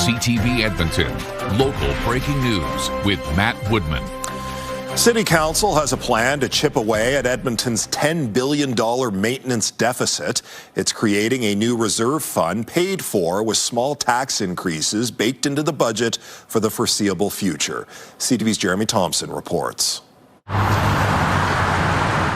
CTV Edmonton, local breaking news with Matt Woodman. City Council has a plan to chip away at Edmonton's $10 billion maintenance deficit. It's creating a new reserve fund paid for with small tax increases baked into the budget for the foreseeable future. CTV's Jeremy Thompson reports.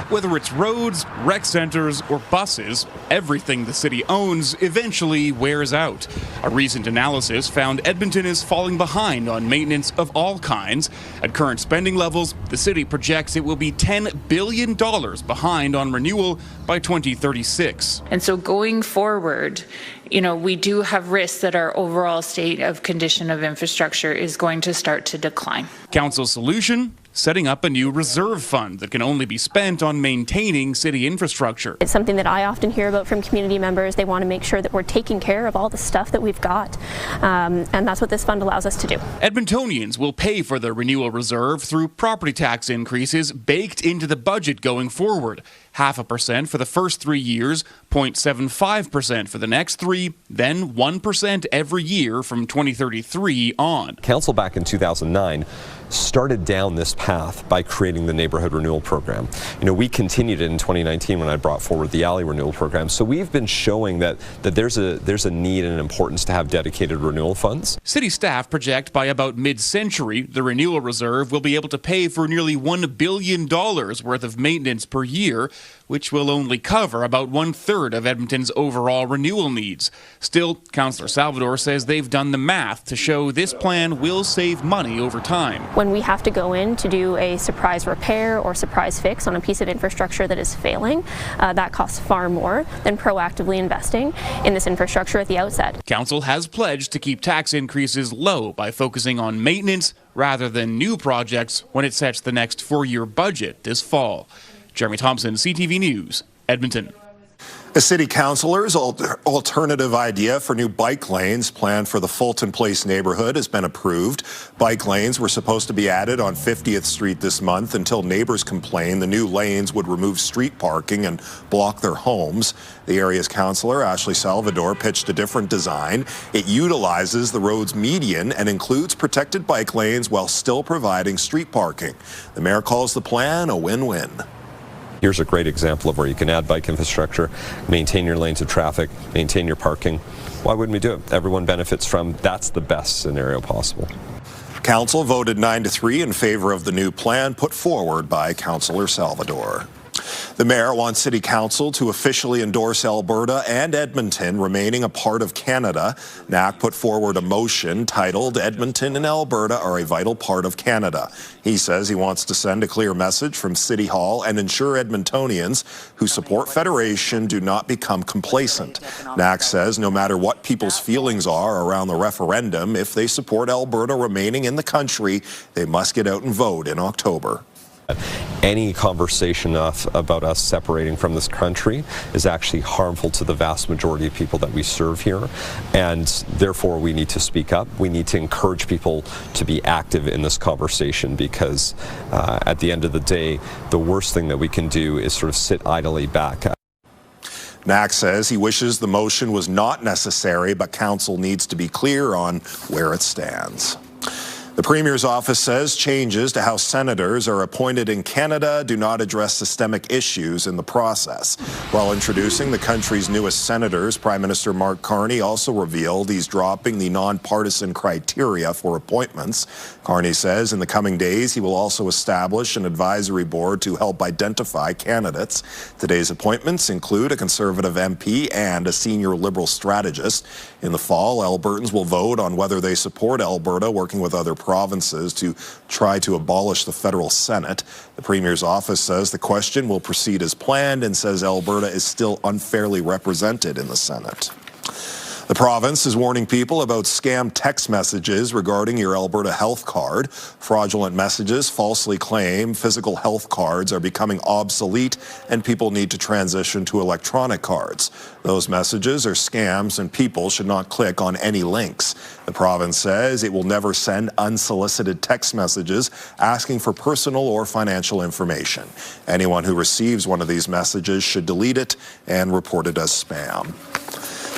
Whether it's roads, rec centers, or buses, everything the city owns eventually wears out. A recent analysis found Edmonton is falling behind on maintenance of all kinds. At current spending levels, the city projects it will be $10 billion behind on renewal by 2036. And so going forward, we do have risks that our overall state of condition of infrastructure is going to start to decline. Council's solution? Setting up a new reserve fund that can only be spent on maintaining city infrastructure. It's something that I often hear about from community members. They want to make sure that we're taking care of all the stuff that we've got, and that's what this fund allows us to do. Edmontonians will pay for the renewal reserve through property tax increases baked into the budget going forward. 0.5% for the first 3 years, 0.75% for the next 3, then 1% every year from 2033 on. Council back in 2009 started down this path by creating the neighborhood renewal program. We continued it in 2019 when I brought forward the alley renewal program. So we've been showing that there's a need and an importance to have dedicated renewal funds. City staff project by about mid-century, the renewal reserve will be able to pay for nearly $1 billion worth of maintenance per year, which will only cover about 1/3 of Edmonton's overall renewal needs. Still, Councillor Salvador says they've done the math to show this plan will save money over time. When we have to go in to do a surprise repair or surprise fix on a piece of infrastructure that is failing, that costs far more than proactively investing in this infrastructure at the outset. Council has pledged to keep tax increases low by focusing on maintenance rather than new projects when it sets the next 4-year budget this fall. Jeremy Thompson, CTV News, Edmonton. A city councillor's alternative idea for new bike lanes planned for the Fulton Place neighborhood has been approved. Bike lanes were supposed to be added on 50th Street this month until neighbors complained the new lanes would remove street parking and block their homes. The area's councillor, Ashley Salvador, pitched a different design. It utilizes the road's median and includes protected bike lanes while still providing street parking. The mayor calls the plan a win-win. Here's a great example of where you can add bike infrastructure, maintain your lanes of traffic, maintain your parking. Why wouldn't we do it? Everyone benefits from, that's the best scenario possible. Council voted 9-3 in favor of the new plan put forward by Councillor Salvador. The mayor wants City Council to officially endorse Alberta and Edmonton remaining a part of Canada. NAC put forward a motion titled Edmonton and Alberta are a vital part of Canada. He says he wants to send a clear message from City Hall and ensure Edmontonians who support federation do not become complacent. NAC says no matter what people's feelings are around the referendum, if they support Alberta remaining in the country, they must get out and vote in October. Any conversation about us separating from this country is actually harmful to the vast majority of people that we serve here, and therefore we need to speak up. We need to encourage people to be active in this conversation because at the end of the day, the worst thing that we can do is sort of sit idly back. NAC says he wishes the motion was not necessary, but council needs to be clear on where it stands. The Premier's office says changes to how senators are appointed in Canada do not address systemic issues in the process. While introducing the country's newest senators, Prime Minister Mark Carney also revealed he's dropping the nonpartisan criteria for appointments. Carney says in the coming days he will also establish an advisory board to help identify candidates. Today's appointments include a Conservative MP and a senior Liberal strategist. In the fall, Albertans will vote on whether they support Alberta working with other provinces to try to abolish the federal Senate. The Premier's office says the question will proceed as planned and says Alberta is still unfairly represented in the Senate. The province is warning people about scam text messages regarding your Alberta health card. Fraudulent messages falsely claim physical health cards are becoming obsolete and people need to transition to electronic cards. Those messages are scams and people should not click on any links. The province says it will never send unsolicited text messages asking for personal or financial information. Anyone who receives one of these messages should delete it and report it as spam.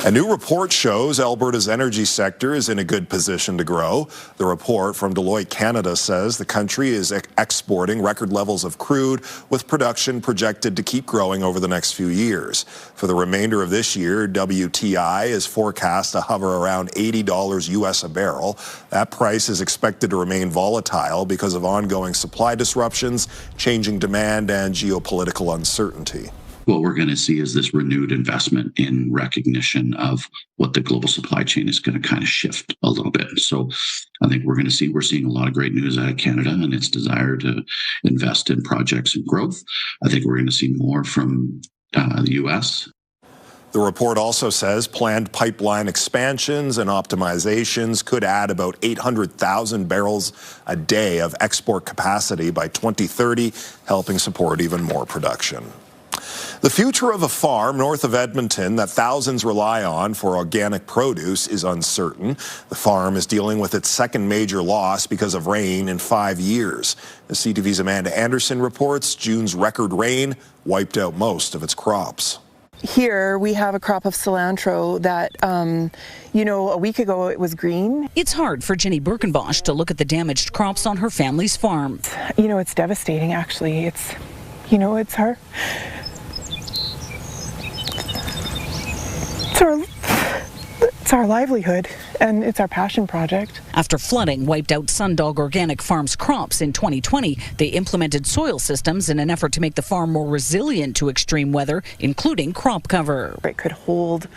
A new report shows Alberta's energy sector is in a good position to grow. The report from Deloitte Canada says the country is exporting record levels of crude, with production projected to keep growing over the next few years. For the remainder of this year, WTI is forecast to hover around $80 US a barrel. That price is expected to remain volatile because of ongoing supply disruptions, changing demand, and geopolitical uncertainty. What we're going to see is this renewed investment in recognition of what the global supply chain is going to kind of shift a little bit. So I think we're seeing a lot of great news out of Canada and its desire to invest in projects and growth. I think we're going to see more from the U.S. The report also says planned pipeline expansions and optimizations could add about 800,000 barrels a day of export capacity by 2030, helping support even more production. The future of a farm north of Edmonton that thousands rely on for organic produce is uncertain. The farm is dealing with its second major loss because of rain in 5 years. As CTV's Amanda Anderson reports, June's record rain wiped out most of its crops. Here we have a crop of cilantro that, a week ago it was green. It's hard for Jenny Birkenbosch to look at the damaged crops on her family's farm. It's devastating, actually. It's hard. It's our livelihood, and it's our passion project. After flooding wiped out Sundog Organic Farms crops in 2020, they implemented soil systems in an effort to make the farm more resilient to extreme weather, including crop cover. It could hold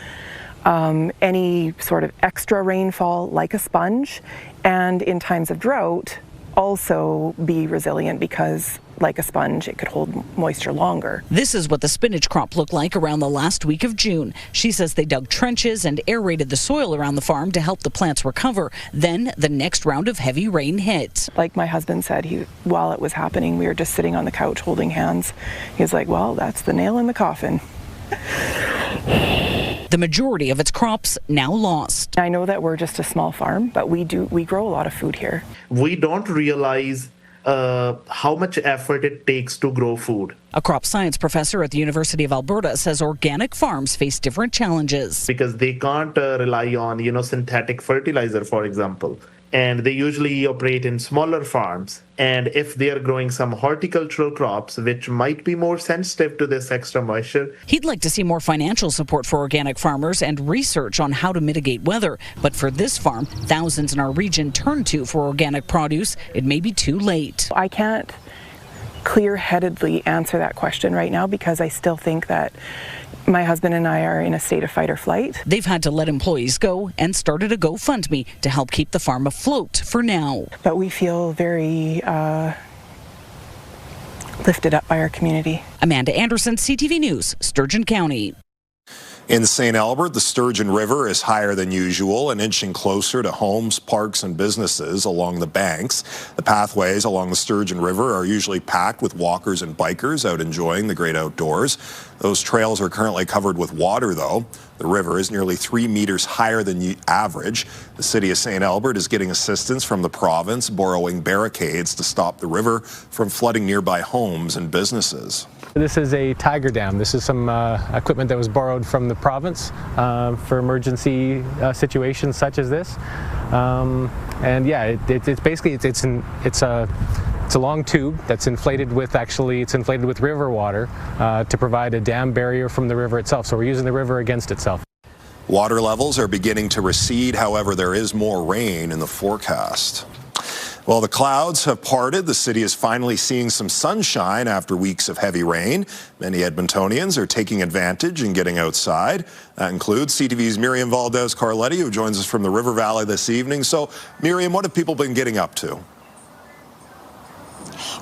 any sort of extra rainfall like a sponge, and in times of drought, also be resilient because, like a sponge, it could hold moisture longer. This is what the spinach crop looked like around the last week of June. She says they dug trenches and aerated the soil around the farm to help the plants recover. Then the next round of heavy rain hit. Like my husband said, while it was happening, we were just sitting on the couch holding hands. He was like, well, that's the nail in the coffin. The majority of its crops now lost. I know that we're just a small farm, but we grow a lot of food here. We don't realize how much effort it takes to grow food. A crop science professor at the University of Alberta says organic farms face different challenges. Because they can't rely on, synthetic fertilizer, for example. And they usually operate in smaller farms. And if they are growing some horticultural crops, which might be more sensitive to this extra moisture. He'd like to see more financial support for organic farmers and research on how to mitigate weather. But for this farm, thousands in our region turn to for organic produce. It may be too late. I can't clear-headedly answer that question right now because I still think that my husband and I are in a state of fight or flight. They've had to let employees go and started a GoFundMe to help keep the farm afloat for now. But we feel very lifted up by our community. Amanda Anderson, CTV News, Sturgeon County. In St. Albert, the Sturgeon River is higher than usual and inching closer to homes, parks, and businesses along the banks. The pathways along the Sturgeon River are usually packed with walkers and bikers out enjoying the great outdoors. Those trails are currently covered with water, though. The river is nearly 3 meters higher than average. The city of St. Albert is getting assistance from the province, borrowing barricades to stop the river from flooding nearby homes and businesses. This is a tiger dam. This is some equipment that was borrowed from the province for emergency situations such as this. It's basically it's a long tube that's inflated with river water to provide a dam barrier from the river itself. So we're using the river against itself. Water levels are beginning to recede. However, there is more rain in the forecast. Well, the clouds have parted. The city is finally seeing some sunshine after weeks of heavy rain. Many Edmontonians are taking advantage and getting outside. That includes CTV's Miriam Valdez-Carletti, who joins us from the River Valley this evening. So, Miriam, what have people been getting up to?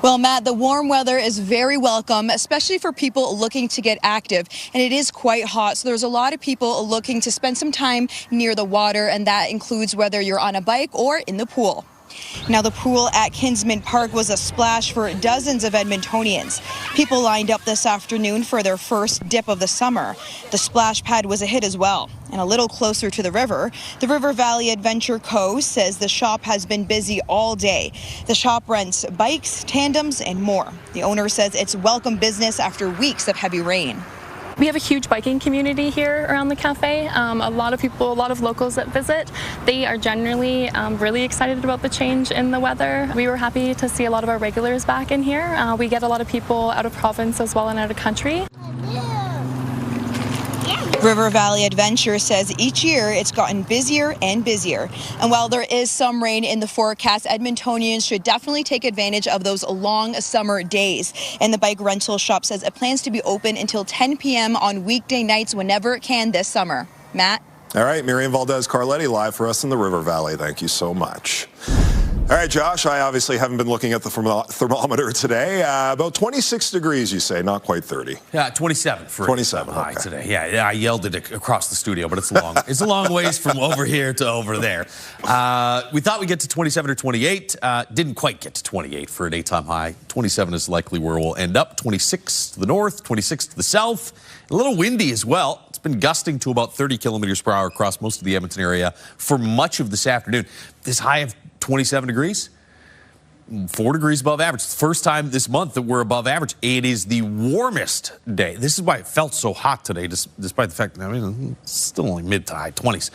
Well, Matt, the warm weather is very welcome, especially for people looking to get active. And it is quite hot, so there's a lot of people looking to spend some time near the water, and that includes whether you're on a bike or in the pool. Now, the pool at Kinsman Park was a splash for dozens of Edmontonians. People lined up this afternoon for their first dip of the summer. The splash pad was a hit as well. And a little closer to the River Valley Adventure Co. says the shop has been busy all day. The shop rents bikes, tandems, and more. The owner says it's welcome business after weeks of heavy rain. We have a huge biking community here around the cafe. A lot of people, a lot of locals that visit, they are generally really excited about the change in the weather. We were happy to see a lot of our regulars back in here. We get a lot of people out of province as well and out of country. River Valley Adventure says each year it's gotten busier and busier. And while there is some rain in the forecast, Edmontonians should definitely take advantage of those long summer days. And the bike rental shop says it plans to be open until 10 p.m. on weekday nights whenever it can this summer. Matt? All right, Miriam Valdez-Carletti live for us in the River Valley. Thank you so much. All right, Josh, I obviously haven't been looking at the thermometer today. About 26 degrees, you say, not quite 30. Yeah, 27 for 27 high okay. today. Yeah, I yelled it across the studio, but it's long. It's a long ways from over here to over there. We thought we'd get to 27 or 28. Didn't quite get to 28 for a daytime high. 27 is likely where we'll end up. 26 to the north, 26 to the south. A little windy as well. It's been gusting to about 30 kilometers per hour across most of the Edmonton area for much of this afternoon. This high of 27 degrees, 4 degrees above average. It's the first time this month that we're above average. It is the warmest day. This is why it felt so hot today, despite the fact that, I mean, it's still only mid to high 20s.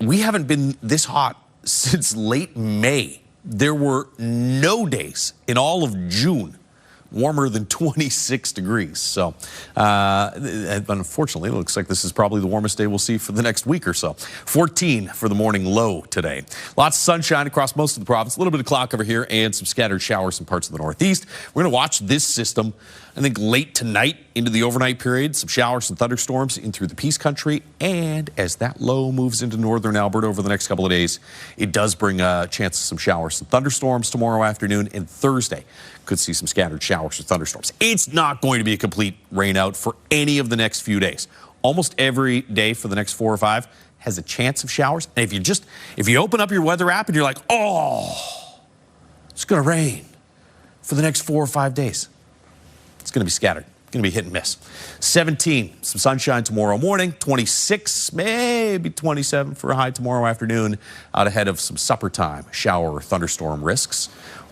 We haven't been this hot since late May. There were no days in all of June warmer than 26 degrees. So, unfortunately, it looks like this is probably the warmest day we'll see for the next week or so. 14 for the morning low today. Lots of sunshine across most of the province. A little bit of cloud cover here and some scattered showers in parts of the northeast. We're going to watch this system, I think, late tonight into the overnight period. Some showers and thunderstorms in through the Peace Country. And as that low moves into northern Alberta over the next couple of days, it does bring a chance of some showers and thunderstorms tomorrow afternoon and Thursday. Could see some scattered showers or thunderstorms. It's not going to be a complete rain out for any of the next few days. Almost every day for the next 4 or 5 has a chance of showers. And if you open up your weather app and you're like, oh, it's going to rain for the next 4 or 5 days, it's going to be scattered. It's going to be hit and miss. 17, some sunshine tomorrow morning. 26, maybe 27 for a high tomorrow afternoon, out ahead of some supper time shower or thunderstorm risks.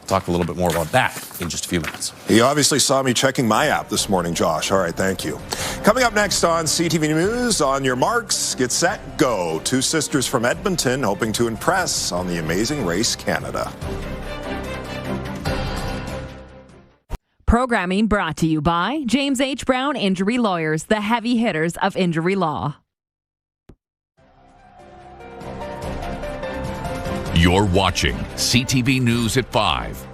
Talk a little bit more about that in just a few minutes. You obviously saw me checking my app this morning, Josh. All right, thank you. Coming up next on CTV News, on your marks, get set, go. 2 sisters from Edmonton hoping to impress on the Amazing Race Canada. Programming brought to you by James H. Brown Injury Lawyers, the heavy hitters of injury law. You're watching CTV News at 5.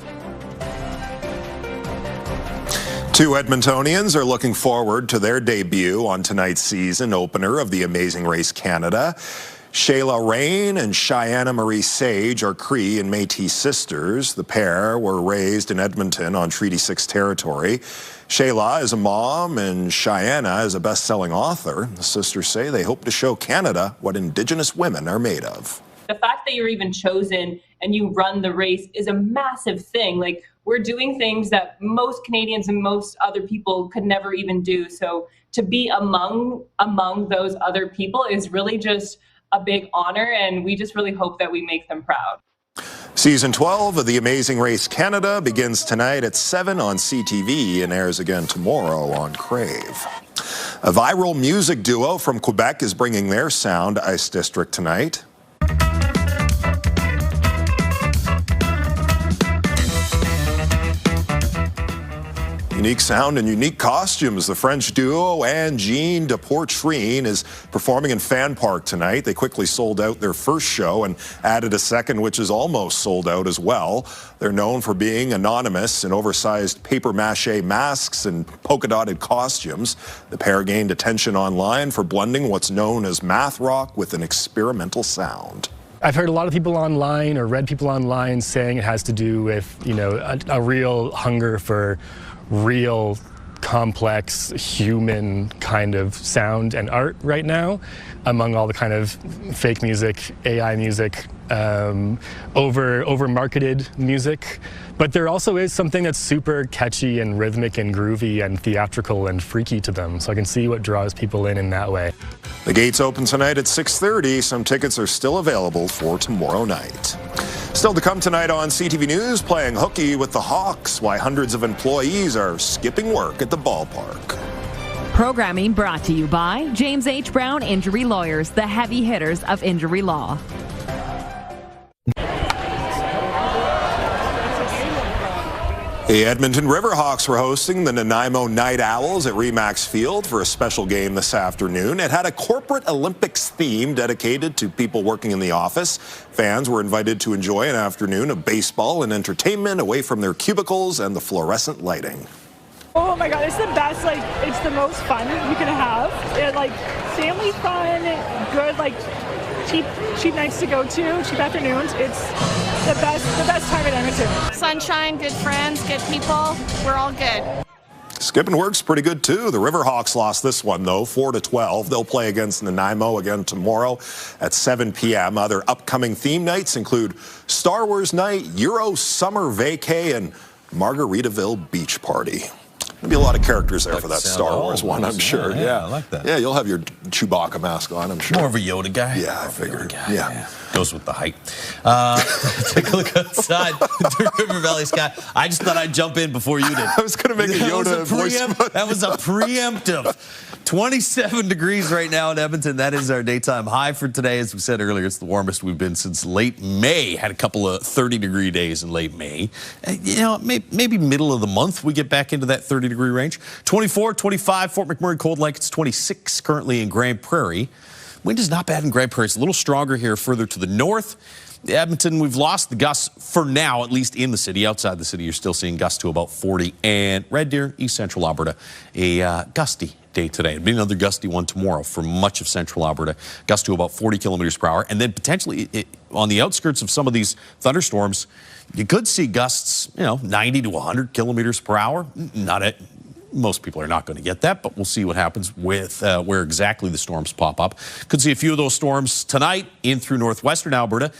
2 Edmontonians are looking forward to their debut on tonight's season opener of the Amazing Race Canada. Shayla Rain and Cheyenne Marie Sage are Cree and Métis sisters. The pair were raised in Edmonton on Treaty 6 territory. Shayla is a mom and Cheyenne is a best-selling author. The sisters say they hope to show Canada what Indigenous women are made of. The fact that you're even chosen and you run the race is a massive thing. Like, we're doing things that most Canadians and most other people could never even do. So to be among those other people is really just a big honor, and we just really hope that we make them proud. Season 12 of The Amazing Race Canada begins tonight at 7 on CTV and airs again tomorrow on Crave. A viral music duo from Quebec is bringing their sound to Ice District tonight. Unique sound and unique costumes. The French duo and Jean de Portrine is performing in Fan Park tonight. They quickly sold out their first show and added a second, which is almost sold out as well. They're known for being anonymous in oversized papier-mâché masks and polka-dotted costumes. The pair gained attention online for blending what's known as math rock with an experimental sound. I've heard a lot of people online or read people online saying it has to do with, a real hunger for real complex human kind of sound and art right now among all the kind of fake music, AI music, over marketed music. But there also is something that's super catchy and rhythmic and groovy and theatrical and freaky to them. So I can see what draws people in that way. The gates open tonight at 6:30. Some tickets are still available for tomorrow night. Still to come tonight on CTV News, playing hooky with the Hawks, why hundreds of employees are skipping work at the ballpark. Programming brought to you by James H. Brown Injury Lawyers, the heavy hitters of injury law. The Edmonton Riverhawks were hosting the Nanaimo Night Owls at Remax Field for a special game this afternoon. It had a corporate Olympics theme dedicated to people working in the office. Fans were invited to enjoy an afternoon of baseball and entertainment away from their cubicles and the fluorescent lighting. Oh my God, it's the best, like, it's the most fun you can have. Like, family fun, good, like, cheap nights to go to, cheap afternoons. It's the best time in Edmonton. Sunshine, good friends, good people. We're all good. Skipping works pretty good too. The Riverhawks lost this one though, 4-12. They'll play against Nanaimo again tomorrow at 7 p.m. Other upcoming theme nights include Star Wars Night, Euro Summer Vacay, and Margaritaville Beach Party. There'll be a lot of characters there for that Star Wars one, I'm sure. Yeah, I like that. Yeah, you'll have your Chewbacca mask on, I'm sure. More of a Yoda guy. Yeah, I figured. Yeah. Goes with the height. Take a look outside the River Valley sky. I just thought I'd jump in before you did. I was going to make a Yoda voice. That was a preemptive. 27 degrees right now in Edmonton. That is our daytime high for today. As we said earlier, it's the warmest we've been since late May. Had a couple of 30-degree days in late May. You know, maybe middle of the month we get back into that 30-degree range. 24, 25, Fort McMurray, Cold Lake. It's 26 currently in Grand Prairie. Wind is not bad in Grand Prairie. It's a little stronger here further to the north. Edmonton, we've lost the gusts for now, at least in the city. Outside the city, you're still seeing gusts to about 40. And Red Deer, East Central Alberta, a gusty day today. It'll be another gusty one tomorrow for much of Central Alberta. Gusts to about 40 kilometers per hour. And then potentially on the outskirts of some of these thunderstorms, you could see gusts, 90 to 100 kilometers per hour. Most people are not going to get that, but we'll see what happens with where exactly the storms pop up. Could see a few of those storms tonight in through northwestern Alberta.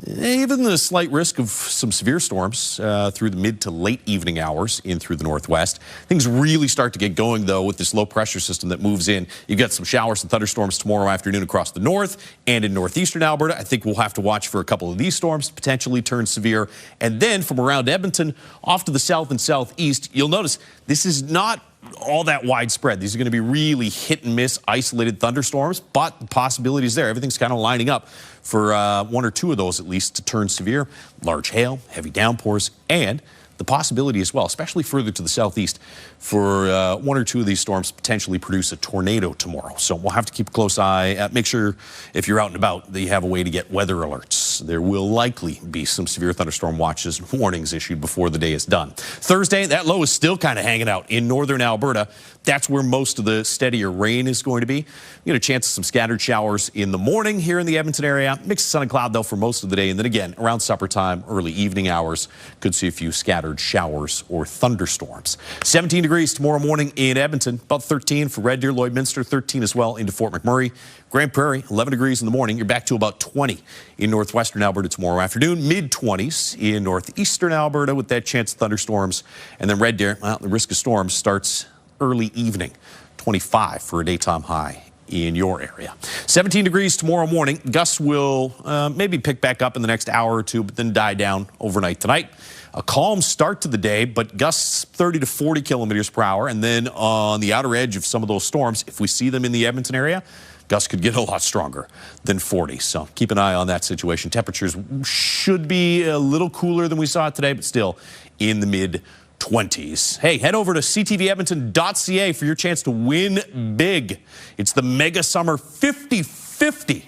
Even the slight risk of some severe storms through the mid to late evening hours in through the northwest. Things really start to get going, though, with this low pressure system that moves in. You've got some showers and thunderstorms tomorrow afternoon across the north and in northeastern Alberta. I think we'll have to watch for a couple of these storms to potentially turn severe. And then from around Edmonton off to the south and southeast, you'll notice this is not all that widespread. These are going to be really hit and miss isolated thunderstorms, but the possibility is there. Everything's kind of lining up for one or two of those at least to turn severe. Large hail, heavy downpours, and the possibility as well, especially further to the southeast, for one or two of these storms to potentially produce a tornado tomorrow. So we'll have to keep a close eye. Make sure if you're out and about that you have a way to get weather alerts. There will likely be some severe thunderstorm watches and warnings issued before the day is done. Thursday, that low is still kind of hanging out in northern Alberta. That's where most of the steadier rain is going to be. You get a chance of some scattered showers in the morning here in the Edmonton area. Mix of sun and cloud, though, for most of the day. And then again, around supper time, early evening hours, could see a few scattered showers or thunderstorms. 17 degrees tomorrow morning in Edmonton. About 13 for Red Deer, Lloydminster. 13 as well into Fort McMurray. Grand Prairie, 11 degrees in the morning. You're back to about 20 in northwestern Alberta tomorrow afternoon. Mid-20s in northeastern Alberta with that chance of thunderstorms. And then Red Deer, well, the risk of storms starts early evening. 25 for a daytime high in your area. 17 degrees tomorrow morning. Gusts will maybe pick back up in the next hour or two, but then die down overnight tonight. A calm start to the day, but gusts 30 to 40 kilometers per hour. And then on the outer edge of some of those storms, if we see them in the Edmonton area, gusts could get a lot stronger than 40. So keep an eye on that situation. Temperatures should be a little cooler than we saw today, but still in the mid-20s. Hey, head over to ctvedmonton.ca for your chance to win big. It's the Mega Summer 50-50.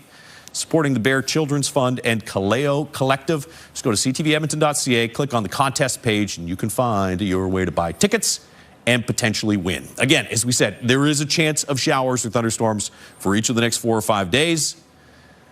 Supporting the Bear Children's Fund and Kaleo Collective. Just go to ctvedmonton.ca, click on the contest page, and you can find your way to buy tickets and potentially win. Again, as we said, there is a chance of showers or thunderstorms for each of the next 4 or 5 days.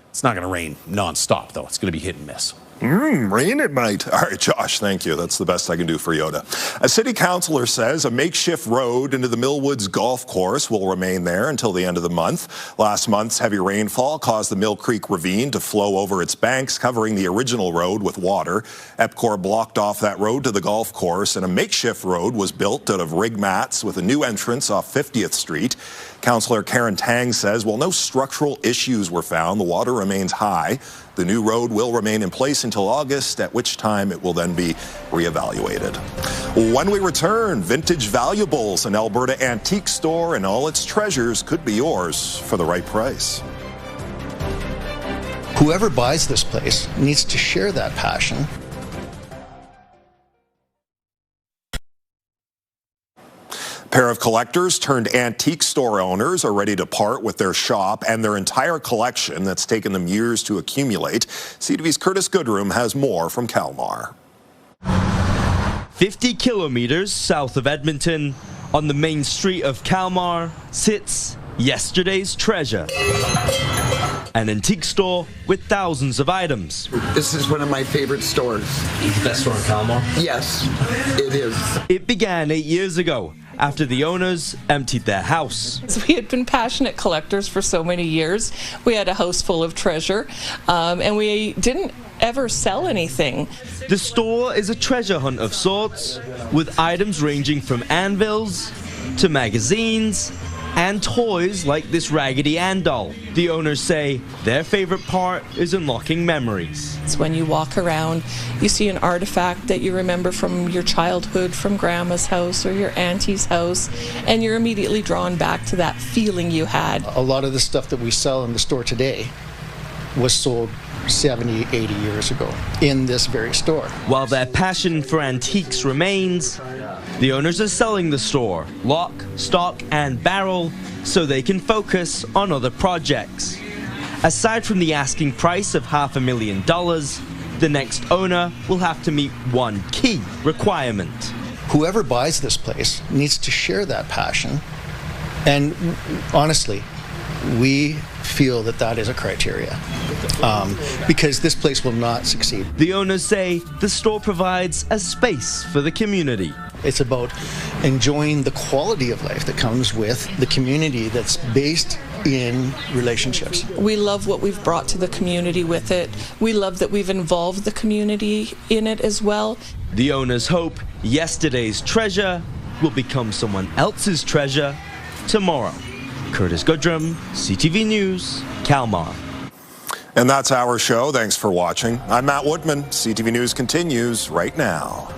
It's not going to rain nonstop, though. It's going to be hit and miss. Rain it might. All right, Josh, thank you. That's the best I can do for Yoda. A city councillor says a makeshift road into the Millwoods golf course will remain there until the end of the month. Last month's heavy rainfall caused the Mill Creek Ravine to flow over its banks, covering the original road with water. EPCOR blocked off that road to the golf course, and a makeshift road was built out of rig mats with a new entrance off 50th Street. Councillor Karen Tang says while no structural issues were found, the water remains high. The new road will remain in place until August, at which time it will then be reevaluated. When we return, vintage valuables, an Alberta antique store and all its treasures could be yours for the right price. Whoever buys this place needs to share that passion. A pair of collectors turned antique store owners are ready to part with their shop and their entire collection that's taken them years to accumulate. CTV's Curtis Goodroom has more from Kalmar. 50 kilometers south of Edmonton, on the main street of Kalmar, sits yesterday's treasure. An antique store with thousands of items. This is one of my favorite stores. The best store in Kalmar? Yes, it is. It began 8 years ago, after the owners emptied their house. We had been passionate collectors for so many years. We had a house full of treasure, and we didn't ever sell anything. The store is a treasure hunt of sorts, with items ranging from anvils to magazines and toys like this Raggedy Ann doll. The owners say their favorite part is unlocking memories. It's when you walk around, you see an artifact that you remember from your childhood, from Grandma's house or your auntie's house, and you're immediately drawn back to that feeling you had. A lot of the stuff that we sell in the store today was sold 70, 80 years ago in this very store. While their passion for antiques remains, the owners are selling the store, lock, stock, and barrel, so they can focus on other projects. Aside from the asking price of $500,000, the next owner will have to meet one key requirement. Whoever buys this place needs to share that passion, and honestly, we feel that that is a criteria, because this place will not succeed. The owners say the store provides a space for the community. It's about enjoying the quality of life that comes with the community that's based in relationships. We love what we've brought to the community with it. We love that we've involved the community in it as well. The owners hope yesterday's treasure will become someone else's treasure tomorrow. Curtis Goodrum, CTV News, Kalmar. And that's our show. Thanks for watching. I'm Matt Woodman. CTV News continues right now.